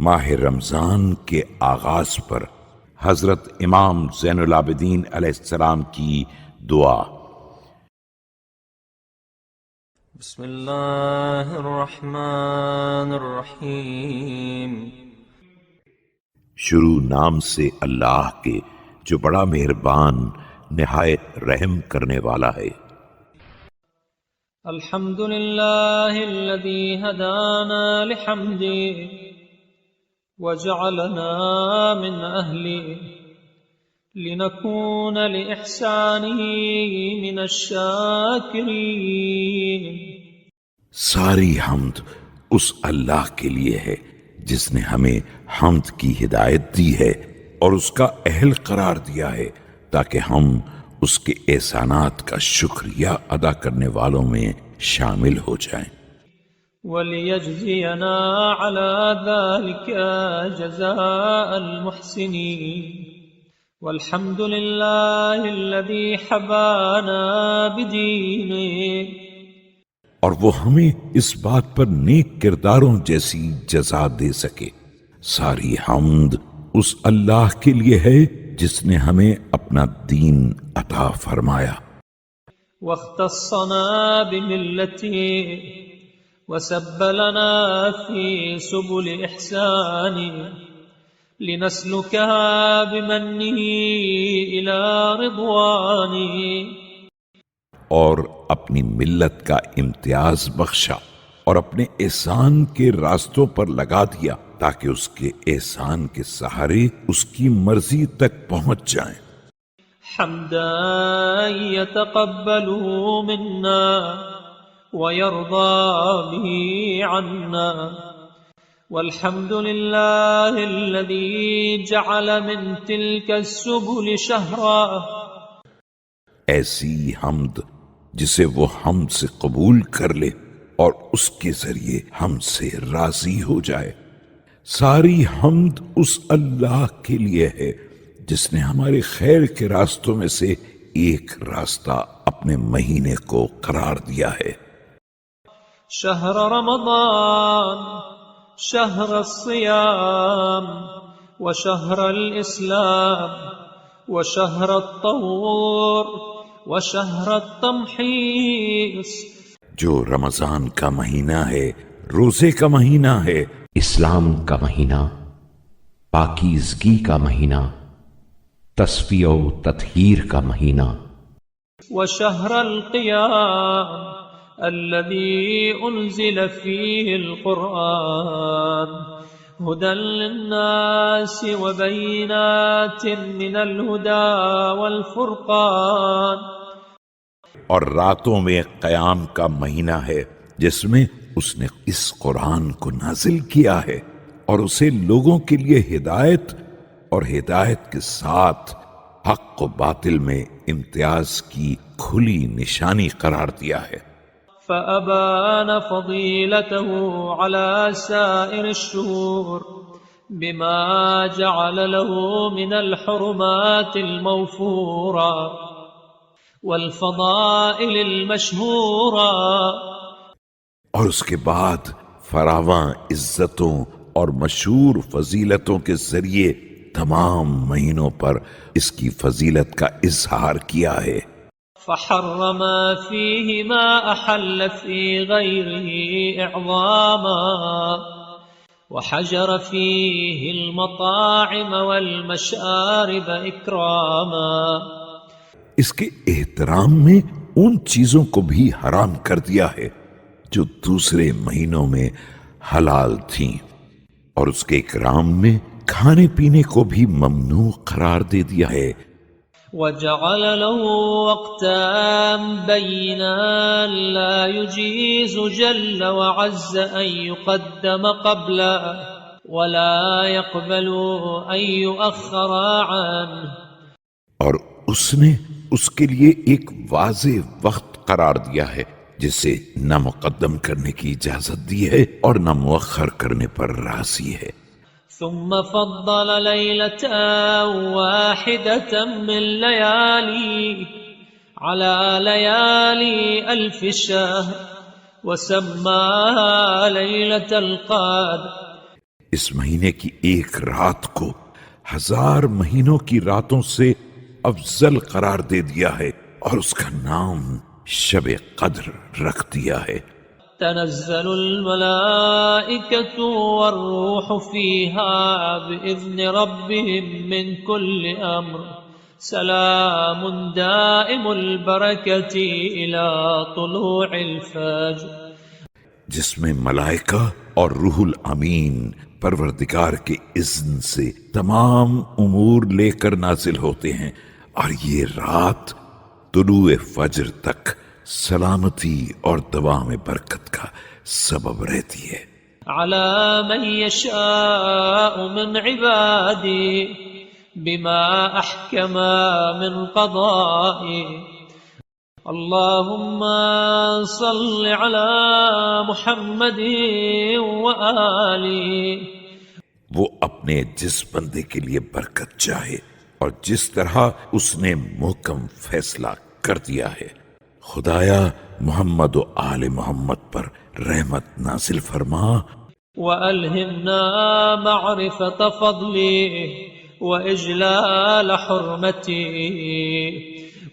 ماہ رمضان کے آغاز پر حضرت امام زین العابدین علیہ السلام کی دعا۔ بسم اللہ الرحمن الرحیم۔ شروع نام سے اللہ کے جو بڑا مہربان نہایت رحم کرنے والا ہے۔ الحمد للہ الذی ہدانا لحمدہ وجعلنا من اہلہ لنکون لإحسانہ من الشاکرین۔ ساری حمد اس اللہ کے لیے ہے جس نے ہمیں حمد کی ہدایت دی ہے اور اس کا اہل قرار دیا ہے تاکہ ہم اس کے احسانات کا شکریہ ادا کرنے والوں میں شامل ہو جائیں۔ وَلِيَجْزِيَنَا عَلَى ذَلِكَ جَزَاءَ الْمُحْسِنِينَ وَالْحَمْدُ لِلَّهِ الَّذِي حَبَانَا بِدِينِهِ۔ اور وہ ہمیں اس بات پر نیک کرداروں جیسی جزا دے سکے۔ ساری حمد اس اللہ کے لیے ہے جس نے ہمیں اپنا دین عطا فرمایا۔ واختصنا بملته وسبلنا في سبل إحسانه لنسلكها بمنه إلى رضوانه۔ اور اپنی ملت کا امتیاز بخشا اور اپنے احسان کے راستوں پر لگا دیا تاکہ اس کے احسان کے سہارے اس کی مرضی تک پہنچ جائیں۔ حمدا يتقبله منا ويرضى به عنا والحمد لله الذي جعل من تلك السبل شهرا۔ ایسی حمد جسے وہ ہم سے قبول کر لے اور اس کے ذریعے ہم سے راضی ہو جائے۔ ساری حمد اس اللہ کے لیے ہے جس نے ہمارے خیر کے راستوں میں سے ایک راستہ اپنے مہینے کو قرار دیا ہے۔ شہر رمضان شہر الصیام وشہر الاسلام وشہر الطہور وشہر التمحیص۔ جو رمضان کا مہینہ ہے، روزے کا مہینہ ہے، اسلام کا مہینہ، پاکیزگی کا مہینہ، تصفیہ و تطہیر کا مہینہ، وشہر القیام الذي انزل فيه القرآن هدى للناس وبينات من الهدى والفرقان۔ اور راتوں میں قیام کا مہینہ ہے جس میں اس نے اس قرآن کو نازل کیا ہے اور اسے لوگوں کے لیے ہدایت اور ہدایت کے ساتھ حق و باطل میں امتیاز کی کھلی نشانی قرار دیا ہے۔ فأبان فضيلته على سائر الشهور بما جعل له من الحرمات الموفورة والفضائل المشهورة۔ اور اس کے بعد فراواں عزتوں اور مشہور فضیلتوں کے ذریعے تمام مہینوں پر اس کی فضیلت کا اظہار کیا ہے۔ فحرم فيه ما أحل في غيره إعظاما وحجر فيه المطاعم والمشارب إكراما۔ اس کے احترام میں ان چیزوں کو بھی حرام کر دیا ہے جو دوسرے مہینوں میں حلال تھیں، اور اس کے اکرام میں کھانے پینے کو بھی ممنوع قرار دے دیا ہے۔ وجعل له وقتا بينا لا يجيز جل وعز أن يقدم قبله ولا يقبل أن يؤخر عنه۔ اور اس نے اس کے لیے ایک واضح وقت قرار دیا ہے جسے نہ مقدم کرنے کی اجازت دی ہے اور نہ مؤخر کرنے پر راضی ہے۔ ثم فضل ليلة واحدة من ليالي على ليالي ألف شهر وسماها ليلة القدر۔ اس مہینے کی ایک رات کو 1000 مہینوں کی راتوں سے افضل قرار دے دیا ہے اور اس کا نام شب قدر رکھ دیا ہے۔ تنزل الملائكة والروح فيها بإذن ربهم من كل أمر سلام دائم البركة إلى طلوع الفجر، جس میں ملائکہ اور روح الامین پروردگار کے اذن سے تمام امور لے کر نازل ہوتے ہیں، اور یہ رات طلوع فجر تک سلامتی اور دوام برکت کا سبب رہتی ہے۔ على من يشاء من عبادي بما أحكم من قضائي، اللهم صل على محمد وآله۔ وہ اپنے جس بندے کے لیے برکت چاہے اور جس طرح اس نے محکم فیصلہ کر دیا ہے، خدایا محمد و آل محمد پر رحمت نازل فرما، وألهمنا معرفة فضله وإجلال حرمته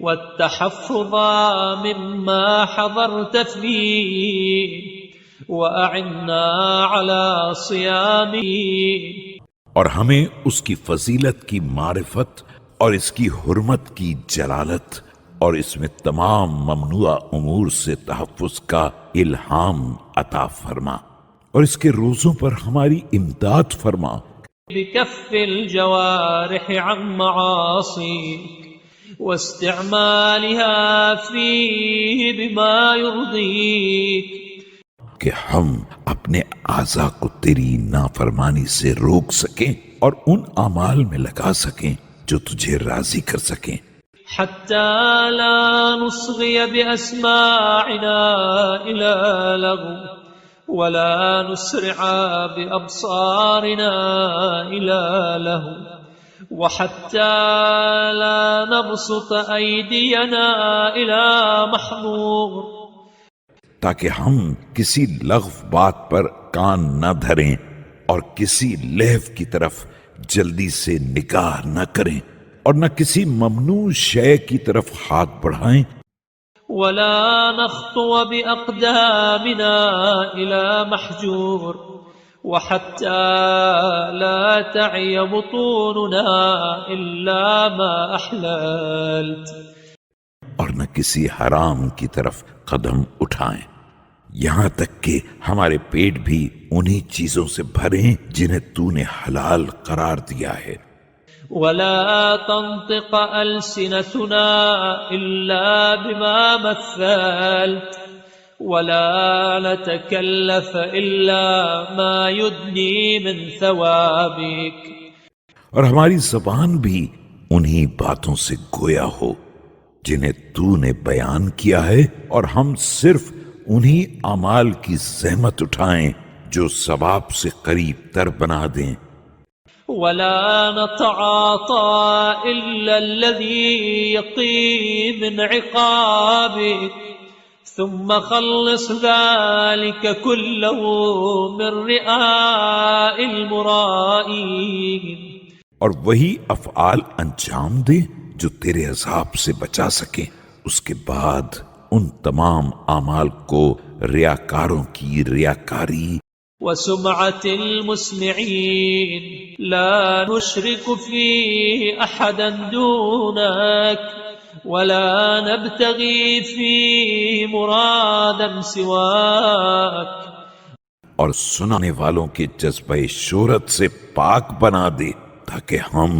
والتحفظ مما حضرت فيه وأعنا على صيامه، اور ہمیں اس کی فضیلت کی معرفت اور اس کی حرمت کی جلالت اور اس میں تمام ممنوع امور سے تحفظ کا الہام عطا فرما، اور اس کے روزوں پر ہماری امداد فرما۔ بكف الجوارح عن معاصيك واستعمالها فيه بما يرضيك، کہ ہم اپنے اعضاء کو تیری نافرمانی سے روک سکیں اور ان اعمال میں لگا سکیں جو تجھے راضی کر سکیں، حتى لا نصغي بأسماعنا إلى لغو ولا نسرع بأبصارنا إلى لهو وحتى لا نبسط أيدينا إلى محظور، تاکہ ہم کسی لغو بات پر کان نہ دھریں اور کسی لہو کی طرف جلدی سے نگاہ نہ کریں اور نہ کسی ممنوع شے کی طرف ہاتھ بڑھائیں، ولا نخطو بأقدامنا إلى محجور وحتى لا تعي بطوننا إلا ما أحللت، اور نہ کسی حرام کی طرف قدم اٹھائیں یہاں تک کہ ہمارے پیٹ بھی انہی چیزوں سے بھریں جنہیں تو نے حلال قرار دیا ہے۔ ولا تنطق ألسنتنا إلا بما مثلت ولا نتكلف إلا ما يدني من ثوابك، اور ہماری زبان بھی انہی باتوں سے گویا ہو جنہیں تو نے بیان کیا ہے، اور ہم صرف انہی اعمال کی زحمت اٹھائیں جو ثواب سے قریب تر بنا دیں۔ ولا نتعاطى إلا الذي يقي من عقابك ثم خلص ذلك كله من رئاء المرائين، اور وہی افعال انجام دے جو تیرے عذاب سے بچا سکیں، اس کے بعد ان تمام اعمال کو ریاکاروں کی ریاکاری وسمعة المسمعين لا نشرك فيه أحدا دونك ولا نبتغي فيه مرادا سواك، اور سنانے والوں کے جذبہ شہرت سے پاک بنا دے تاکہ ہم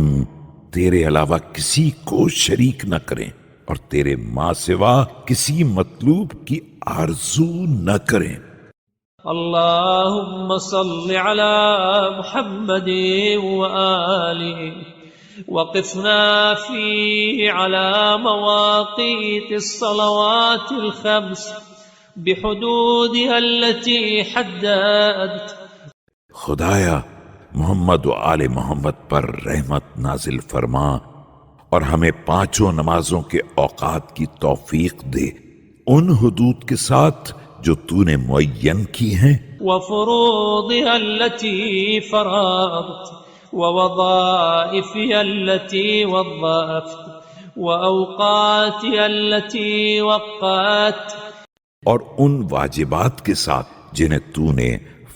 تیرے علاوہ کسی کو شریک نہ کریں اور تیرے ماں سوا کسی مطلوب کی آرزو نہ کریں۔ اللهم صل على محمد وآله وقفنا فيه على مواقيت الصلوات الخمس بحدودها التي حددت، خدایا محمد و آل محمد پر رحمت نازل فرما اور ہمیں 5 نمازوں کے اوقات کی توفیق دے ان حدود کے ساتھ جو تو نے معین کی ہیں، وفروضها التي فرضت ووظائفها التي وظفت وأوقاتها التي وقت، اور ان واجبات کے ساتھ جنہیں تو نے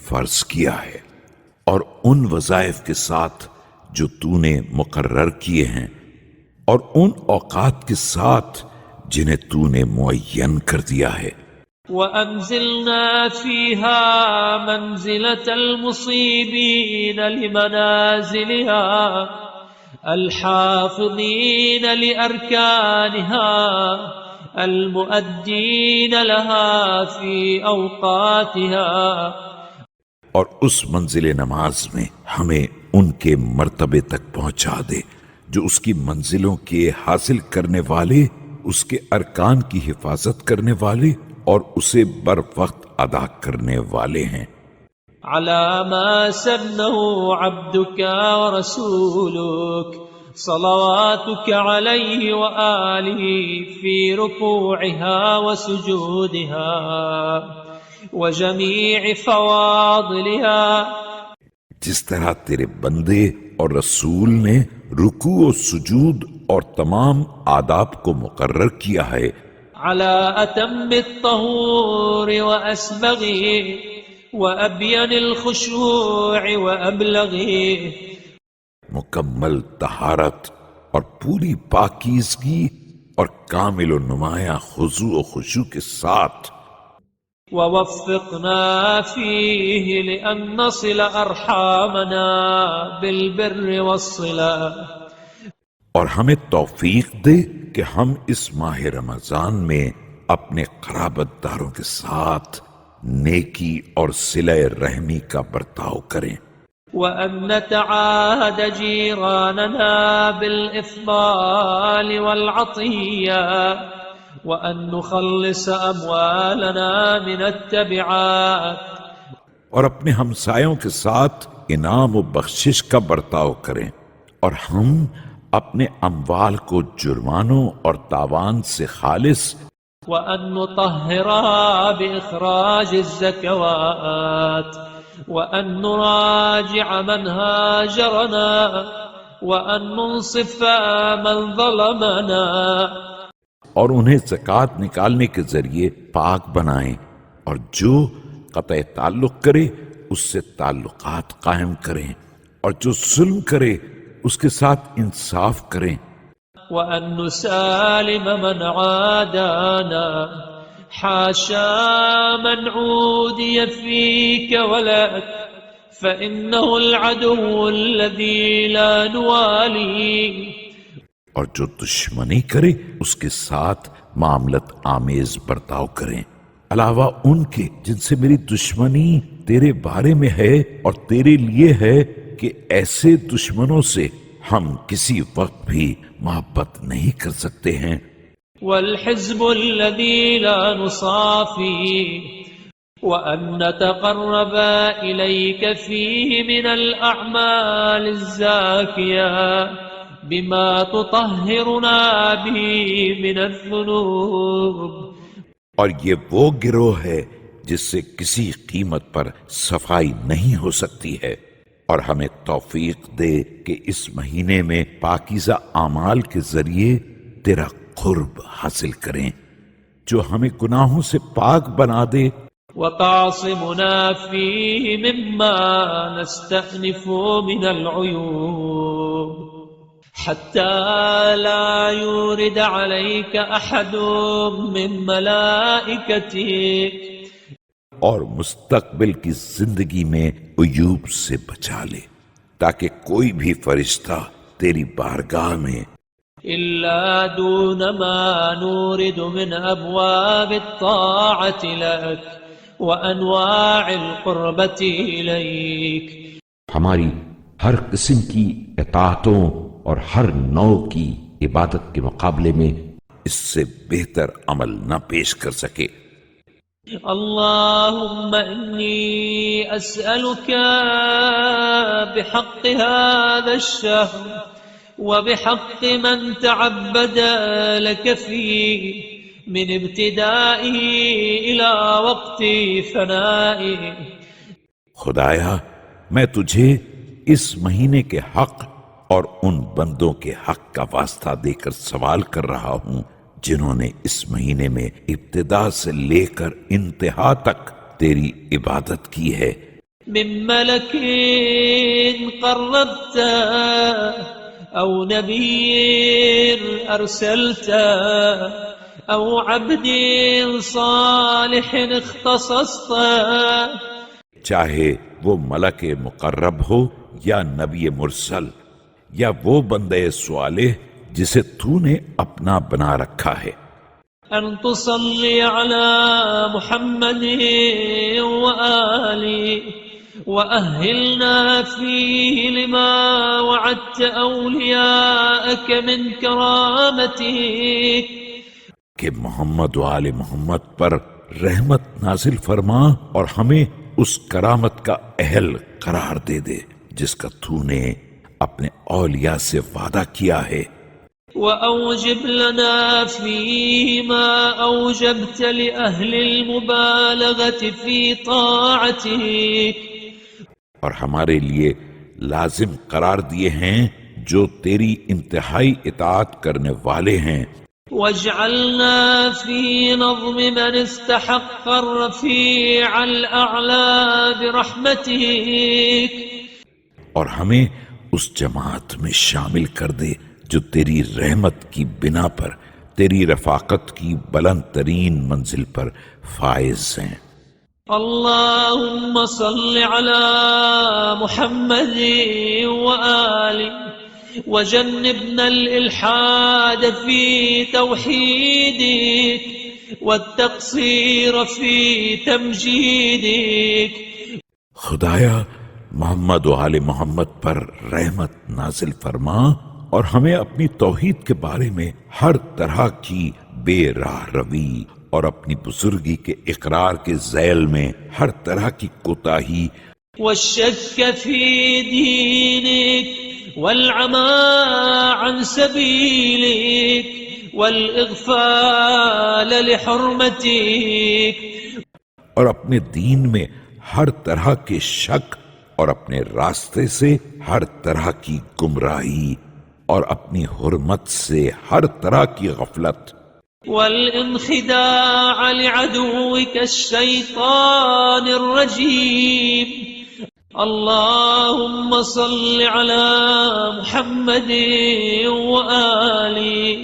فرض کیا ہے، اور ان وظائف کے ساتھ جو تو نے مقرر کیے ہیں، اور ان اوقات کے ساتھ جنہیں تو نے معین کر دیا ہے۔ وأنزلنا فيها منزلة المصيبين لمنازلها الحافظين لأركانها المؤدين لها في أوقاتها، اور اس منزل نماز میں ہمیں ان کے مرتبے تک پہنچا دے جو اس کی منزلوں کے حاصل کرنے والے، اس کے ارکان کی حفاظت کرنے والے اور اسے بر وقت ادا کرنے والے ہیں۔ على ما سنه عبدك ورسولك صلواتك عليه وآله في ركوعها وسجودها وجميع فواضلها، جس طرح تیرے بندے اور رسول نے رکوع و سجود اور تمام آداب کو مقرر کیا ہے، على أتم الطهور وأسبغه وأبين الخشوع وأبلغه، مکمل طہارت اور پوری پاکیزگی اور کامل و نمایاں خضوع و خشوع کے ساتھ، ووفقنا فيه لأن نصل أرحامنا بالبر والصلة، اور ہمیں توفیق دے کہ ہم اس ماہ رمضان میں اپنے قرابت داروں کے ساتھ نیکی اور صلہ رحمی کا برتاؤ کریں، وأن نتعاهد جيراننا بالإفضال والعطية، وأن نخلص أموالنا من التبعات، اور اپنے ہمسایوں کے ساتھ انعام و بخشش کا برتاؤ کریں، اور ہم اپنے اموال کو جرمانوں اور تاوان سے خالص، وأن نطهرها بإخراج الزكوات، وأن نراجع من هاجرنا، وأن ننصف من ظلمنا، اور انہیں زکوٰۃ نکالنے کے ذریعے پاک بنائیں، اور جو قطع تعلق کرے اس سے تعلقات قائم کریں، اور جو ظلم کرے اس کے ساتھ انصاف کریں، وأن نسالم من عادانا، حاشا من عودي فيك ولك، فإنه العدو الذي لا نوالي، اور جو دشمنی کرے اس کے ساتھ معاملت آمیز برتاؤ کریں، علاوہ ان کے جن سے میری دشمنی تیرے بارے میں ہے اور تیرے لیے ہے کہ ایسے دشمنوں سے ہم کسی وقت بھی محبت نہیں کر سکتے ہیں۔ والحزب الذي لا نصافي، وأن نتقرب إليك فيه من الأعمال الزاكية بما تطهرنا به من الذنوب، اور یہ وہ گروہ ہے جس سے کسی قیمت پر صفائی نہیں ہو سکتی ہے، اور ہمیں توفیق دے کہ اس مہینے میں پاکیزہ اعمال کے ذریعے تیرا قرب حاصل کریں جو ہمیں گناہوں سے پاک بنا دے، وتعصمنا فيه مما نستأنف من العيوب، حتى لا يورد عليك أحد من ملائكتك، اور مستقبل کی زندگی میں عیوب سے بچا لے تاکہ کوئی بھی فرشتہ تیری بارگاہ میں إلا دون ما نورد من أبواب الطاعة لك وأنواع القربة إليك، ہماری ہر قسم کی اطاعتوں اور ہر نوع کی عبادت کے مقابلے میں اس سے بہتر عمل نہ پیش کر سکے۔ اللهم إني أسألك بحق هذا الشهر وبحق من تعبد لك فيه من ابتدائه إلى وقت فنائه. خدایا میں تجھے اس مہینے کے حق اور ان بندوں کے حق کا واسطہ دے کر سوال کر رہا ہوں جنہوں نے اس مہینے میں ابتدا سے لے کر انتہا تک تیری عبادت کی ہے. من ملك قربت أو نبي أرسلت أو عبد صالح اختصصت. چاہے وہ ملک مقرب ہو یا نبی مرسل یا وہ بندے صالح جسے تو نے اپنا بنا رکھا ہے. أن تصلي على محمد وآله وأهلنا فيه لما وعدت أولياءك من كرامتك. کہ محمد و آل محمد پر رحمت نازل فرما اور ہمیں اس کرامت کا اہل قرار دے دے جس کا تو نے اپنے اولیاء سے وعدہ کیا ہے. وأوجب لنا فيه ما أوجبت لأهل المبالغة في طاعتك. اور ہمارے لیے لازم قرار دیے ہیں جو تیری انتہائی اطاعت کرنے والے ہیں. واجعلنا في نظم من استحق الرفيع الأعلى برحمتك. اور ہمیں اس جماعت میں شامل کر دے جو تیری رحمت کی بنا پر تیری رفاقت کی بلند ترین منزل پر فائز ہیں. اللهم صل على محمد وآله وجنبنا الإلحاد في توحيدك والتقصير في تمجيدك. خدایا محمد و آل محمد پر رحمت نازل فرما اور ہمیں اپنی توحید کے بارے میں ہر طرح کی بے راہ روی اور اپنی بزرگی کے اقرار کے ذیل میں ہر طرح کی کوتاہی والشك في دينك والعمى عن سبيلك والإغفال لحرمتك. اور اپنے دین میں ہر طرح کے شک اور اپنے راستے سے ہر طرح کی گمراہی اور اپنی حرمت سے ہر طرح کی غفلت. والانخداع لعدوك الشيطان الرجيم. اللهم صل على محمد وآله.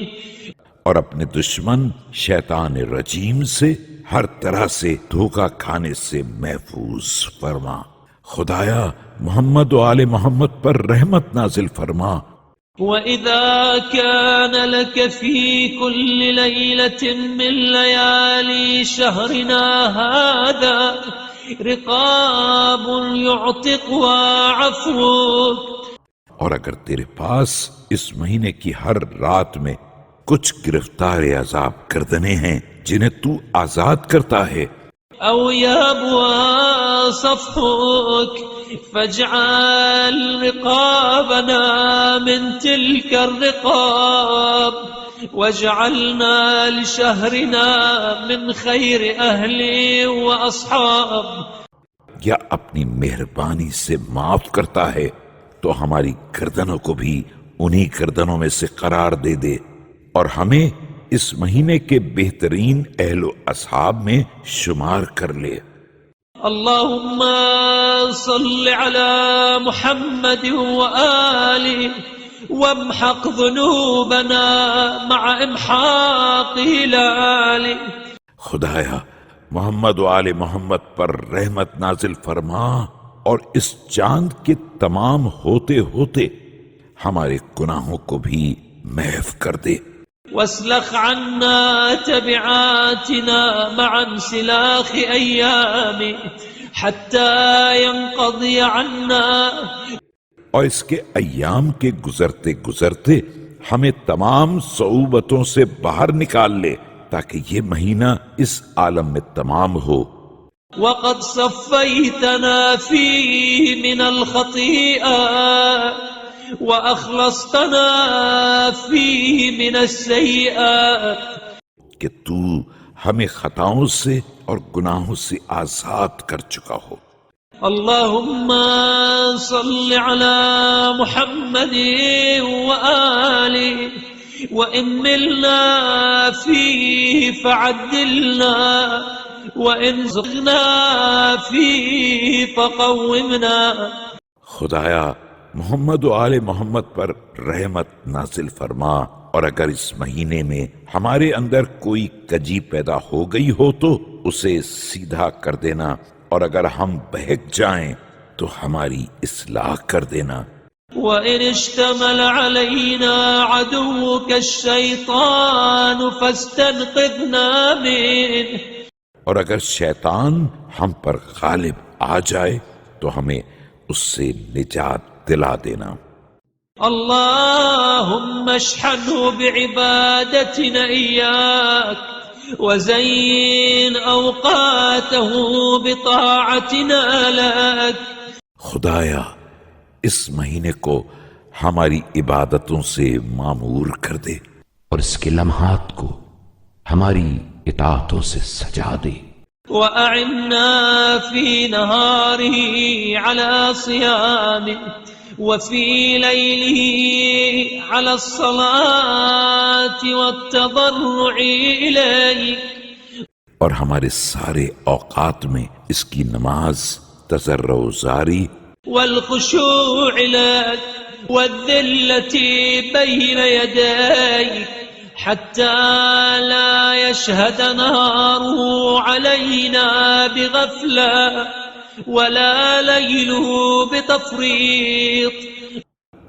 اور اپنے دشمن شیطان رجیم سے ہر طرح سے دھوکہ کھانے سے محفوظ فرما. خدایا محمد و آل محمد پر رحمت نازل فرما. وإذا كان لك في كل ليلة من ليالي شهرنا هذا رقاب يعتق وعفوك. اور اگر تیرے پاس اس مہینے کی ہر رات میں کچھ گرفتار عذاب گردنے ہیں جنہیں تو آزاد کرتا ہے، أو يبوى صفحك فاجعل رقابنا من تلك الرقاب واجعلنا لشهرنا من خير أهل وأصحاب. یا اپنی مہربانی سے معاف کرتا ہے تو ہماری گردنوں کو بھی انہی گردنوں میں سے قرار دے دے اور ہمیں اس مہینے کے بہترین اہل و اصحاب میں شمار کر لے. اللهم صل على محمد وآله وامحق ذنوبنا مع امحاق هلاله. خدایا محمد و آل محمد پر رحمت نازل فرما اور اس چاند کے تمام ہوتے ہوتے ہمارے گناہوں کو بھی محو کر دے. واسلخ عنا تبعاتنا مع انسلاخ أيام حتى ينقضي عنا. اور اس کے ایام کے گزرتے گزرتے ہمیں تمام صعوبتوں سے باہر نکال لے تاکہ یہ مہینہ اس عالم میں تمام ہو. وقد صفيتنا فيه من الخطيئات وأخلصتنا فيه من السيئات. کہ تو ہمیں خطاؤں سے اور گناہوں سے آزاد کر چکا ہو۔ اللهم صل على محمد وآله وإن ملنا فيه فعدلنا وإن زغنا فيه فقومنا۔ خدایا محمد و آل محمد پر رحمت نازل فرما، اور اگر اس مہینے میں ہمارے اندر کوئی کجی پیدا ہو گئی ہو تو اسے سیدھا کر دینا، اور اگر ہم بہک جائیں تو ہماری اصلاح کر دینا۔ وَإِنِ اشْتَمَلَ عَلَيْنَا عَدُوُّكَ الشَّيْطَانُ فَاسْتَنْقِذْنَا مِنْهُ، اور اگر شیطان ہم پر غالب آ جائے تو ہمیں اس سے نجات دلا دینا۔ اللهم اشحنه بعبادتنا إياك وزين أوقاته بطاعتنا لك۔ خدایا اس مہینے کو ہماری عبادتوں سے معمور کر دے، اور اس کے لمحات کو ہماری اطاعتوں سے سجا دے، وأعنا في نهاره على صيامه وفي ليله على الصلاة والتضرع إليك، اور ہمارے سارے اوقات میں اس کی نماز، تضرع و زاری والخشوع لك والذلة بين يديك، حتى لا يشهد نهاره علينا بغفلة ولا ليله بتفريط۔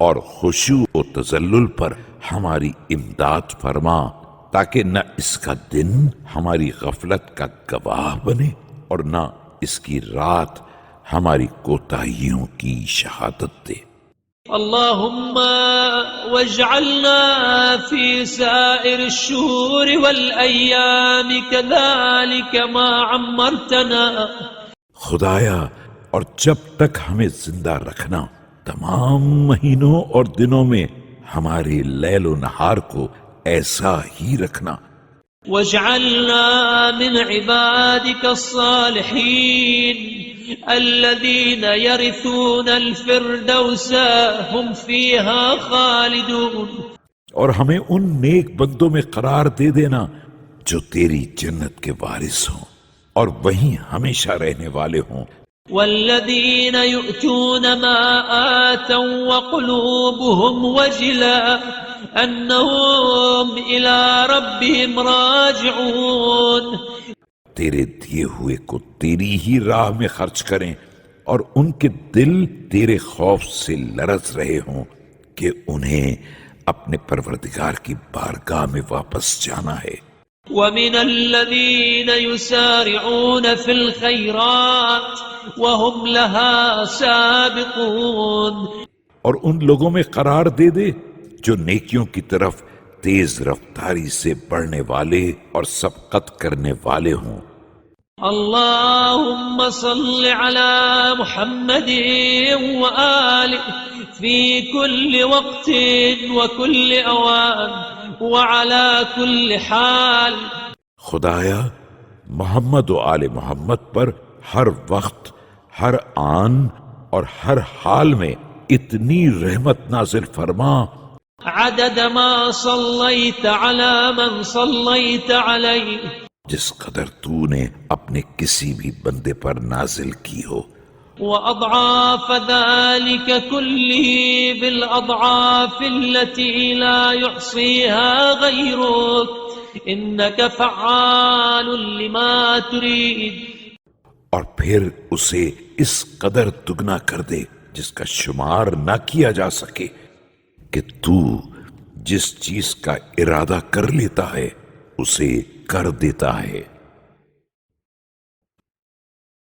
اور خشوع و تذلل پر ہماری امداد فرما، تاکہ نہ اس کا دن ہماری غفلت کا گواہ بنے اور نہ اس کی رات ہماری کوتاہیوں کی شہادت دے۔ اللهم واجعلنا في سائر الشهور والأيام كذلك ما عمرتنا۔ خدایا اور جب تک ہمیں زندہ رکھنا، تمام مہینوں اور دنوں میں ہمارے لیل و نہار کو ایسا ہی رکھنا۔ واجعلنا من عبادك الصالحين الذين يرثون الفردوس هم فيها خالدون، اور ہمیں ان نیک بندوں میں قرار دے دینا جو تیری جنت کے وارث ہوں اور وہیں ہمیشہ رہنے والے ہوں۔ والذين يؤتون ما آتوا وقلوبهم وجلة أنهم إلى ربهم راجعون، تیرے دیے ہوئے کو تیری ہی راہ میں خرچ کریں اور ان کے دل تیرے خوف سے لرز رہے ہوں کہ انہیں اپنے پروردگار کی بارگاہ میں واپس جانا ہے۔ ومن الذين يسارعون في الخيرات وهم لها سابقون، اور ان لوگوں میں قرار دے دے جو نیکیوں کی طرف تیز رفتاری سے بڑھنے والے اور سبقت کرنے والے ہوں۔ اللهم صل على محمد وآله في كل وقت وكل أوان وعلى كل حال۔ خدایا محمد و آل محمد پر ہر وقت، ہر آن اور ہر حال میں اتنی رحمت نازل فرما عدد ما صليت على من صليت عليه، جس قدر تو نے اپنے کسی بھی بندے پر نازل کی ہو، وأضعاف ذلك كله بالأضعاف التي لا يحصيها غيرك إنك فعال لما تريد، اور پھر اسے اس قدر دگنا کر دے جس کا شمار نہ کیا جا سکے، کہ تو جس چیز کا ارادہ کر لیتا ہے اسے کر دیتا ہے۔